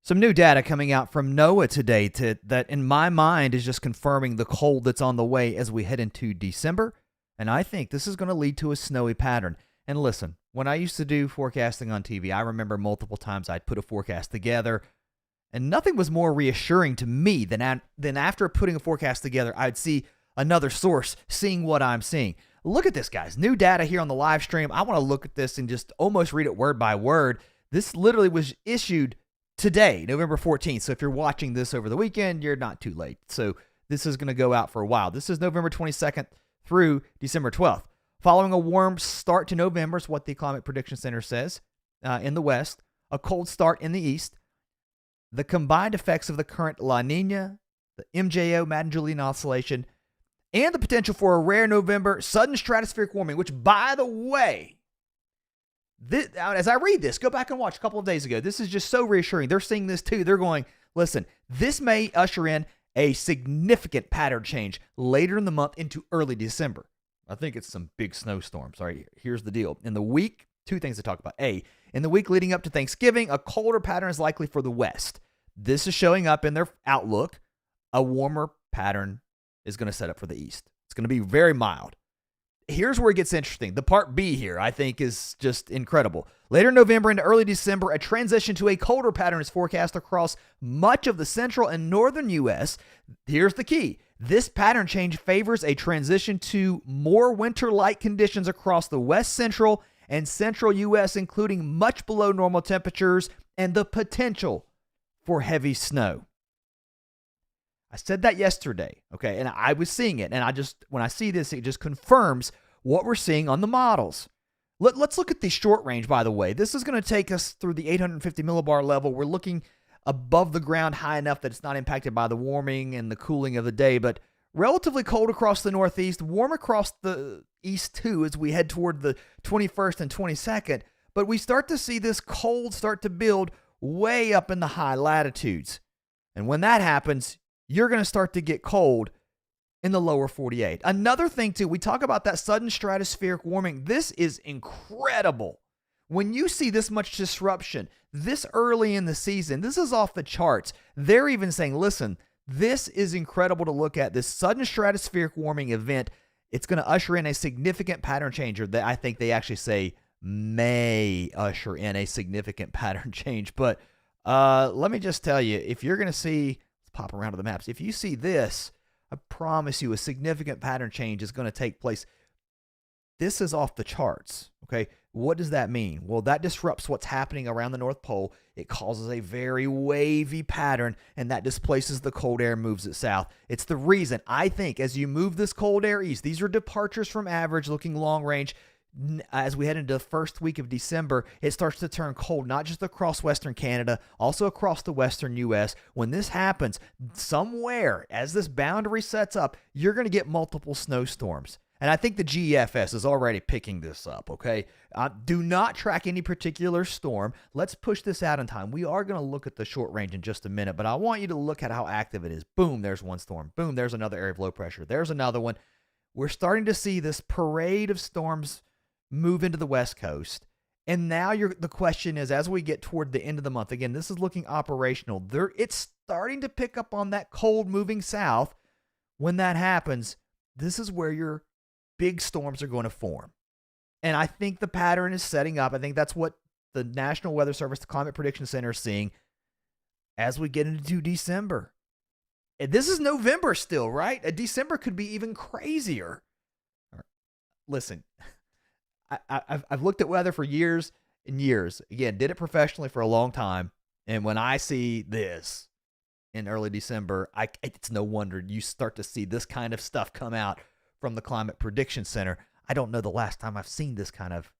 Some new data coming out from NOAA today that, in my mind, is just confirming the cold that's on the way as we head into December. And I think this is going to lead to a snowy pattern. And listen, when I used to do forecasting on TV, I remember multiple times I'd put a forecast together, and nothing was more reassuring to me than after putting a forecast together, I'd see another source seeing what I'm seeing. Look at this, guys. New data here on the live stream. I want to look at this and just almost read it word by word. This literally was issued today, November 14th. So if you're watching this over the weekend, you're not too late. So this is going to go out for a while. This is November 22nd through December 12th. Following a warm start to November is what the Climate Prediction Center says in the west, a cold start in the east. The combined effects of the current La Nina, the MJO, Madden-Julian oscillation, and the potential for a rare November sudden stratospheric warming, which, by the way, as I read this, go back and watch a couple of days ago. This is just so reassuring. They're seeing this too. They're going, listen, this may usher in a significant pattern change later in the month into early December. I think it's some big snowstorms. All right, here's the deal. In the week, two things to talk about. A, in the week leading up to Thanksgiving, a colder pattern is likely for the West. This is showing up in their outlook. A warmer pattern is going to set up for the East. It's going to be very mild. Here's where it gets interesting. The part B here, I think, is just incredible. Later in November into early December, a transition to a colder pattern is forecast across much of the central and northern U.S. Here's the key. This pattern change favors a transition to more winter-like conditions across the west central and central U.S., including much below normal temperatures and the potential for heavy snow. I said that yesterday, okay, and I was seeing it, and when I see this, it just confirms what we're seeing on the models. Let's look at the short range, by the way. This is going to take us through the 850 millibar level. We're looking above the ground high enough that it's not impacted by the warming and the cooling of the day, but relatively cold across the northeast, warm across the east too as we head toward the 21st and 22nd, but we start to see this cold start to build way up in the high latitudes. And when that happens, you're going to start to get cold in the lower 48. Another thing, too, we talk about that sudden stratospheric warming. This is incredible. When you see this much disruption this early in the season, this is off the charts. They're even saying, listen, this is incredible to look at. This sudden stratospheric warming event, it's going to usher in a significant pattern change, or that I think they actually say may usher in a significant pattern change. But let me just tell you, if you're going to see, pop around to the maps. If you see this, I promise you a significant pattern change is going to take place. This is off the charts, okay? What does that mean? Well, that disrupts what's happening around the North Pole. It causes a very wavy pattern, and that displaces the cold air and moves it south. It's the reason, I think, as you move this cold air east, these are departures from average looking long range. As we head into the first week of December, it starts to turn cold, not just across Western Canada, also across the Western U.S. When this happens, somewhere, as this boundary sets up, you're going to get multiple snowstorms. And I think the GFS is already picking this up, okay? Do not track any particular storm. Let's push this out in time. We are going to look at the short range in just a minute, but I want you to look at how active it is. Boom, there's one storm. Boom, there's another area of low pressure. There's another one. We're starting to see this parade of storms move into the West Coast. And now the question is, as we get toward the end of the month, again, this is looking operational. It's starting to pick up on that cold moving south. When that happens, this is where your big storms are going to form. And I think the pattern is setting up. I think that's what the National Weather Service, the Climate Prediction Center, is seeing as we get into December. And this is November still, right? December could be even crazier. Listen, I've looked at weather for years and years. Again, did it professionally for a long time. And when I see this in early December, it's no wonder you start to see this kind of stuff come out from the Climate Prediction Center. I don't know the last time I've seen this kind of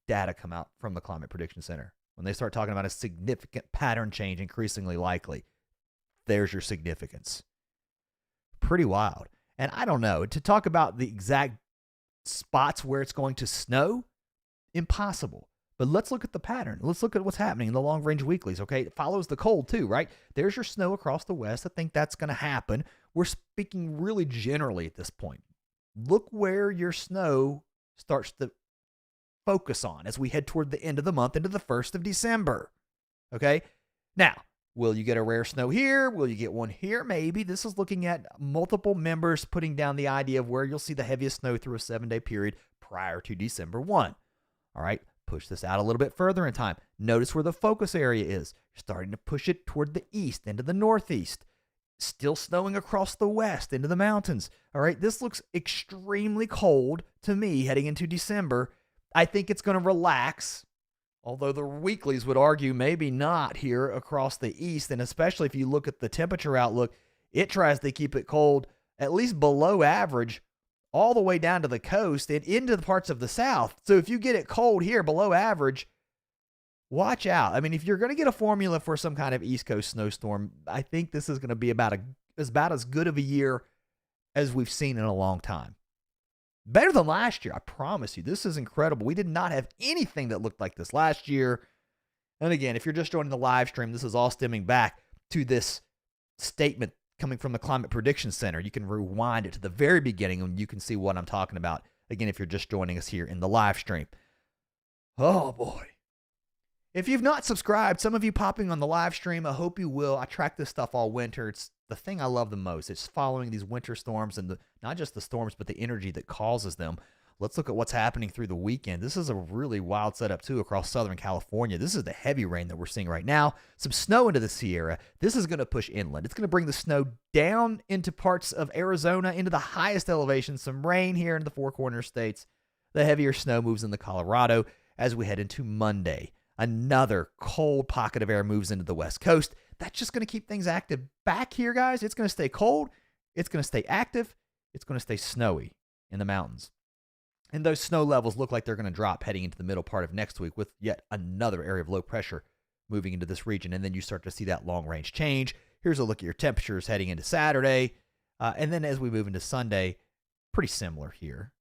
data come out from the Climate Prediction Center. When they start talking about a significant pattern change, increasingly likely, there's your significance. Pretty wild. And I don't know, to talk about the exact spots where it's going to snow, impossible. But let's look at the pattern. Let's look at what's happening in the long range weeklies, okay? It follows the cold too, right? There's your snow across the west. I think that's going to happen. We're speaking really generally at this point. Look where your snow starts to focus on as we head toward the end of the month into the 1st of December, okay? Now, Will you get a rare snow here? Will you get one here? Maybe. This is looking at multiple members putting down the idea of where you'll see the heaviest snow through a 7-day period prior to December 1. All right, push this out a little bit further in time. Notice where the focus area is. You're starting to push it toward the east, into the northeast. Still snowing across the west, into the mountains. All right, this looks extremely cold to me heading into December. I think it's going to relax, although the weeklies would argue maybe not here across the east. And especially if you look at the temperature outlook, it tries to keep it cold at least below average all the way down to the coast and into the parts of the south. So if you get it cold here below average, watch out. I mean, if you're going to get a formula for some kind of East Coast snowstorm, I think this is going to be about as good of a year as we've seen in a long time. Better than last year, I promise you. This is incredible. We did not have anything that looked like this last year. And again, if you're just joining the live stream, this is all stemming back to this statement coming from the Climate Prediction Center. You can rewind it to the very beginning and you can see what I'm talking about. Again, if you're just joining us here in the live stream. Oh, boy. If you've not subscribed, some of you popping on the live stream, I hope you will. I track this stuff all winter. It's the thing I love the most. It's following these winter storms and not just the storms, but the energy that causes them. Let's look at what's happening through the weekend. This is a really wild setup, too, across Southern California. This is the heavy rain that we're seeing right now. Some snow into the Sierra. This is going to push inland. It's going to bring the snow down into parts of Arizona, into the highest elevation. Some rain here in the Four Corners states. The heavier snow moves into Colorado as we head into Monday. Another cold pocket of air moves into the West Coast. That's just going to keep things active back here, guys. It's going to stay cold. It's going to stay active. It's going to stay snowy in the mountains. And those snow levels look like they're going to drop heading into the middle part of next week with yet another area of low pressure moving into this region. And then you start to see that long range change. Here's a look at your temperatures heading into Saturday. And then as we move into Sunday, pretty similar here.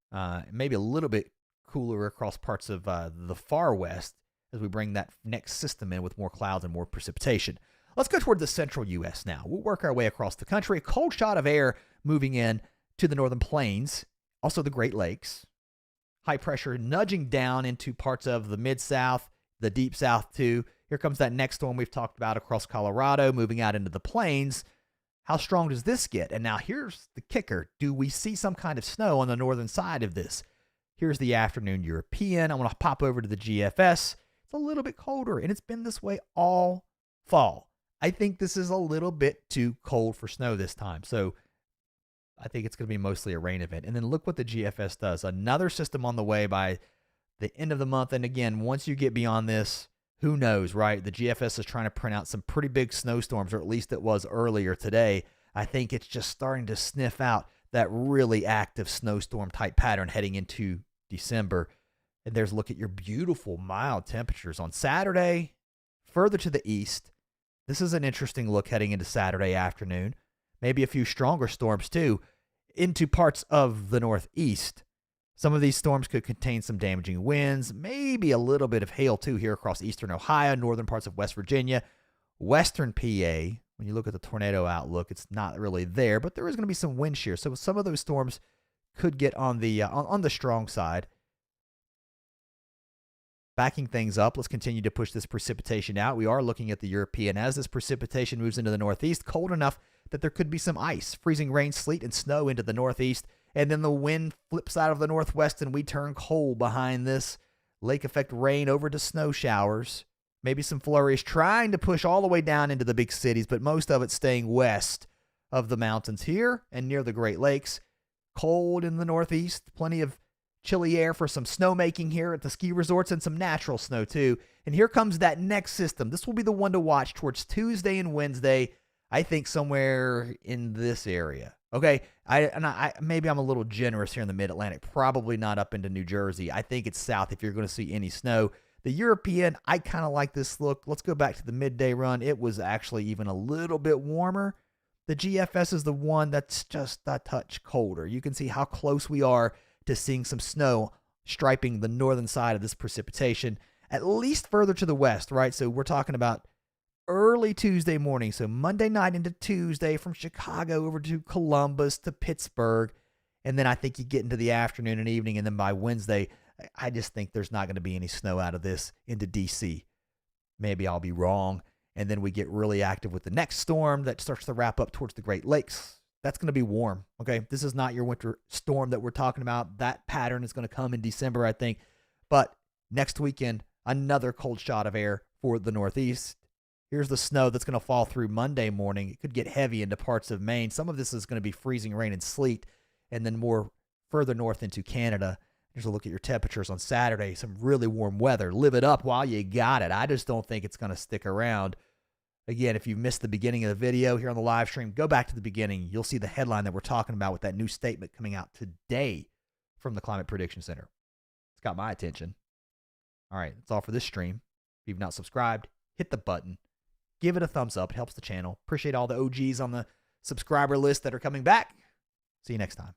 Maybe a little bit cooler across parts of the far west as we bring that next system in with more clouds and more precipitation. Let's go toward the central U.S. now. We'll work our way across the country. A cold shot of air moving in to the northern plains, also the Great Lakes. High pressure nudging down into parts of the mid-south, the deep south too. Here comes that next storm we've talked about across Colorado, moving out into the plains. How strong does this get? And now here's the kicker. Do we see some kind of snow on the northern side of this? Here's the afternoon European. I'm going to pop over to the GFS. It's a little bit colder, and it's been this way all fall. I think this is a little bit too cold for snow this time. So I think it's going to be mostly a rain event. And then look what the GFS does. Another system on the way by the end of the month. And again, once you get beyond this, who knows, right? The GFS is trying to print out some pretty big snowstorms, or at least it was earlier today. I think it's just starting to sniff out that really active snowstorm type pattern heading into December. And there's a look at your beautiful mild temperatures on Saturday, further to the east. This is an interesting look heading into Saturday afternoon. Maybe a few stronger storms, too, into parts of the northeast. Some of these storms could contain some damaging winds, maybe a little bit of hail, too, here across eastern Ohio, northern parts of West Virginia, western PA. When you look at the tornado outlook, it's not really there, but there is going to be some wind shear. So some of those storms could get on the strong side. Backing things up, let's continue to push this precipitation out. We are looking at the European as this precipitation moves into the northeast, cold enough that there could be some ice, freezing rain, sleet, and snow into the northeast. And then the wind flips out of the northwest and we turn cold behind this lake effect rain over to snow showers. Maybe some flurries trying to push all the way down into the big cities, but most of it staying west of the mountains here and near the Great Lakes. Cold in the northeast, plenty of chilly air for some snowmaking here at the ski resorts and some natural snow too. And here comes that next system. This will be the one to watch towards Tuesday and Wednesday. I think somewhere in this area. Okay, maybe I'm a little generous here in the Mid-Atlantic. Probably not up into New Jersey. I think it's south if you're going to see any snow. The European, I kind of like this look. Let's go back to the midday run. It was actually even a little bit warmer. The GFS is the one that's just a touch colder. You can see how close we are to seeing some snow striping the northern side of this precipitation, at least further to the west, right? So we're talking about early Tuesday morning. So Monday night into Tuesday from Chicago over to Columbus to Pittsburgh. And then I think you get into the afternoon and evening. And then by Wednesday, I just think there's not going to be any snow out of this into DC. Maybe I'll be wrong. And then we get really active with the next storm that starts to wrap up towards the Great Lakes. That's going to be warm, okay? This is not your winter storm that we're talking about. That pattern is going to come in December, I think. But next weekend, another cold shot of air for the Northeast. Here's the snow that's going to fall through Monday morning. It could get heavy into parts of Maine. Some of this is going to be freezing rain and sleet, and then more further north into Canada. Here's a look at your temperatures on Saturday. Some really warm weather. Live it up while you got it. I just don't think it's going to stick around. Again, if you missed the beginning of the video here on the live stream, go back to the beginning. You'll see the headline that we're talking about with that new statement coming out today from the Climate Prediction Center. It's got my attention. All right, that's all for this stream. If you've not subscribed, hit the button. Give it a thumbs up. It helps the channel. Appreciate all the OGs on the subscriber list that are coming back. See you next time.